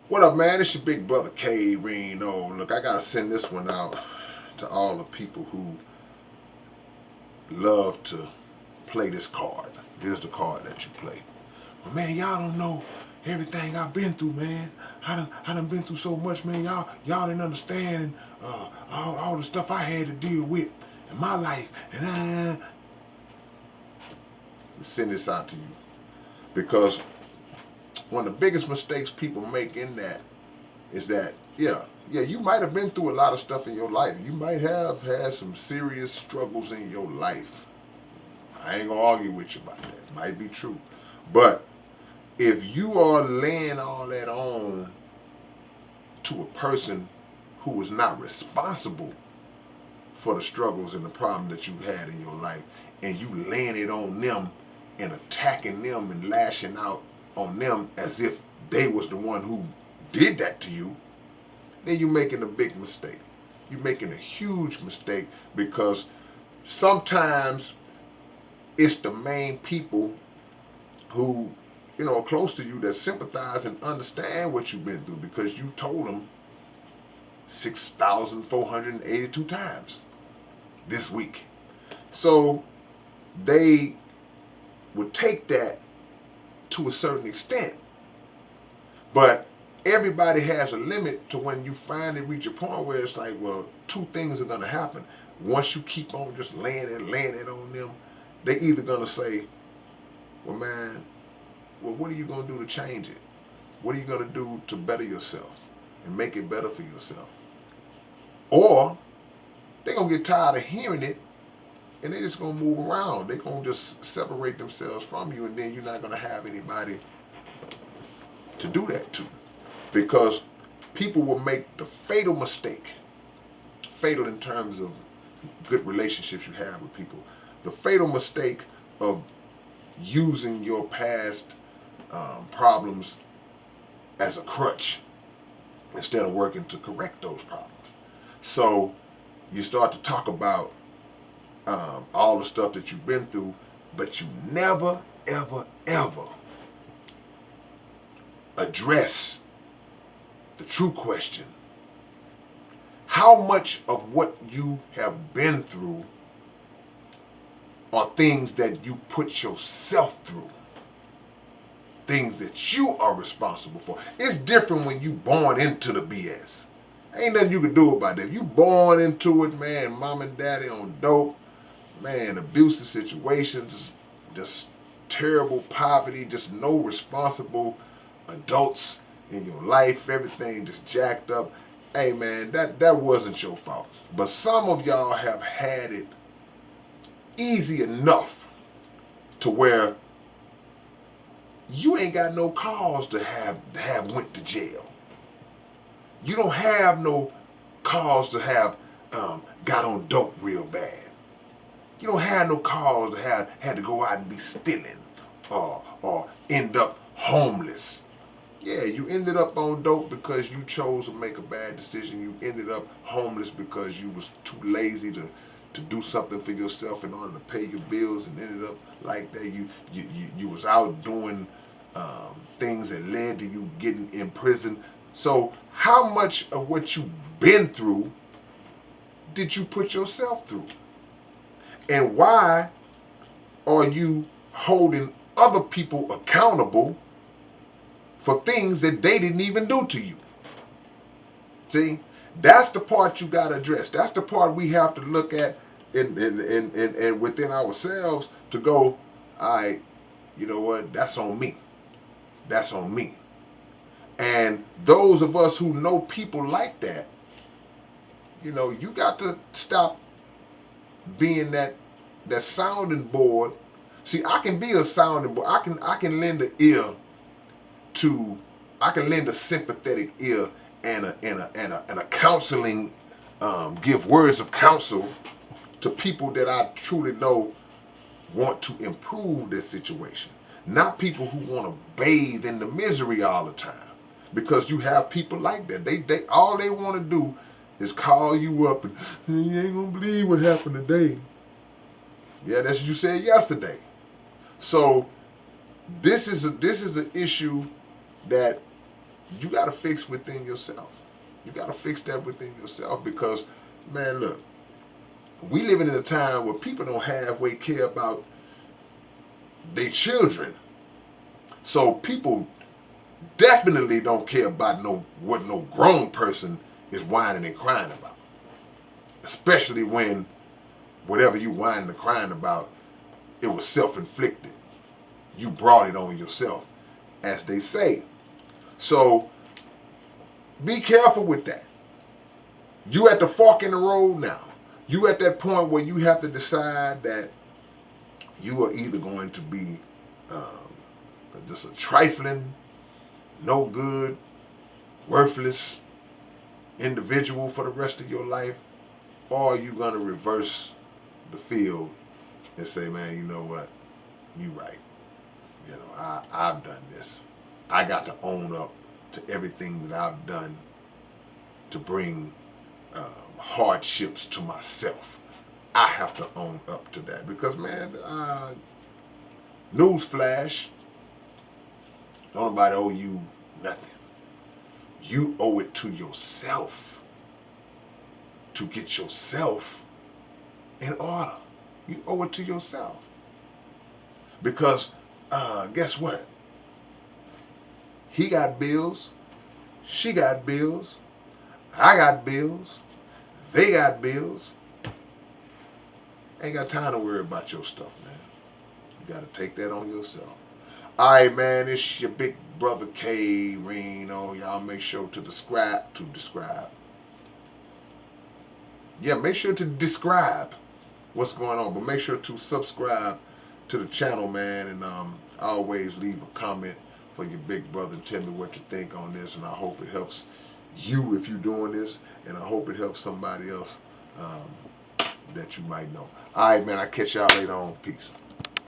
What up, man? It's your big brother K-Rino. Look, I gotta send this one out to all the people who love to play this card. Here's the card that you play. But man, y'all don't know everything I've been through, man. I done been through so much, man. Y'all didn't understand all the stuff I had to deal with in my life. And send this out to you because one of the biggest mistakes people make in that is that you might have been through a lot of stuff in your life. You might have had some serious struggles in your life. I ain't gonna argue with you about that. It might be true. But if you are laying all that on to a person who is not responsible for the struggles and the problems that you had in your life, and you laying it on them and attacking them and lashing out on them as if they was the one who did that to you, then you're making a big mistake. You're making a huge mistake because sometimes it's the main people who are close to you that sympathize and understand what you've been through because you told them 6,482 times this week. So they would take that to a certain extent. But everybody has a limit to when you finally reach a point where it's like, well, two things are going to happen. Once you keep on just laying it on them, they either going to say, well, man, well, what are you going to do to change it? What are you going to do to better yourself and make it better for yourself? Or they're going to get tired of hearing it and they're just going to move around. They're going to just separate themselves from you, and then you're not going to have anybody to do that to. Because people will make the fatal mistake, fatal in terms of good relationships you have with people, the fatal mistake of using your past problems as a crutch instead of working to correct those problems. So you start to talk about all the stuff that you've been through, but you never, ever, ever address the true question. How much of what you have been through are things that you put yourself through? Things that you are responsible for. It's different when you born into the BS. Ain't nothing you can do about that. If you born into it, man, mom and daddy on dope, man, abusive situations, just terrible poverty, just no responsible adults in your life, everything just jacked up. Hey man, that wasn't your fault. But some of y'all have had it easy enough to where you ain't got no cause to have went to jail. You don't have no cause to have got on dope real bad. You don't have no cause to have had to go out and be stealing or end up homeless. Yeah, you ended up on dope because you chose to make a bad decision. You ended up homeless because you was too lazy to do something for yourself in order to pay your bills, and ended up like that. You was out doing things that led to you getting in prison. So how much of what you've been through did you put yourself through? And why are you holding other people accountable for things that they didn't even do to you? See, that's the part you got to address. That's the part we have to look at in within ourselves to go, all right, you know what, that's on me. That's on me. And those of us who know people like that, you got to stop being that sounding board. See, I can be a sounding board. I can lend an ear to, I can lend a sympathetic ear and a counseling, give words of counsel to people that I truly know want to improve their situation. Not people who want to bathe in the misery all the time. Because you have people like that. They all they want to do is call you up and, you ain't gonna believe what happened today. Yeah, that's what you said yesterday. So this is an issue that You got to fix within yourself. You got to fix that within yourself because, man, look, we living in a time where people don't halfway care about their children. So people definitely don't care about what no grown person is whining and crying about. Especially when whatever you whining and crying about, it was self-inflicted. You brought it on yourself, as they say. So be careful with that. You at the fork in the road now. You at that point where you have to decide that you are either going to be just a trifling, no good, worthless individual for the rest of your life, or are you going to reverse the field and say, man, you know what? You right. You know, I've done this. I got to own up to everything that I've done to bring hardships to myself. I have to own up to that because, man, newsflash, don't nobody owe you nothing. You owe it to yourself to get yourself in order. You owe it to yourself because guess what? He got bills, she got bills, I got bills, they got bills. Ain't got time to worry about your stuff, man. You got to take that on yourself. All right, man, it's your big brother K-Rino. Y'all make sure to describe. Yeah, make sure to describe what's going on, but make sure to subscribe to the channel, man, and always leave a comment for your big brother and tell me what you think on this, and I hope it helps you if you're doing this, and I hope it helps somebody else that you might know. All right, man, I'll catch y'all later on. Peace.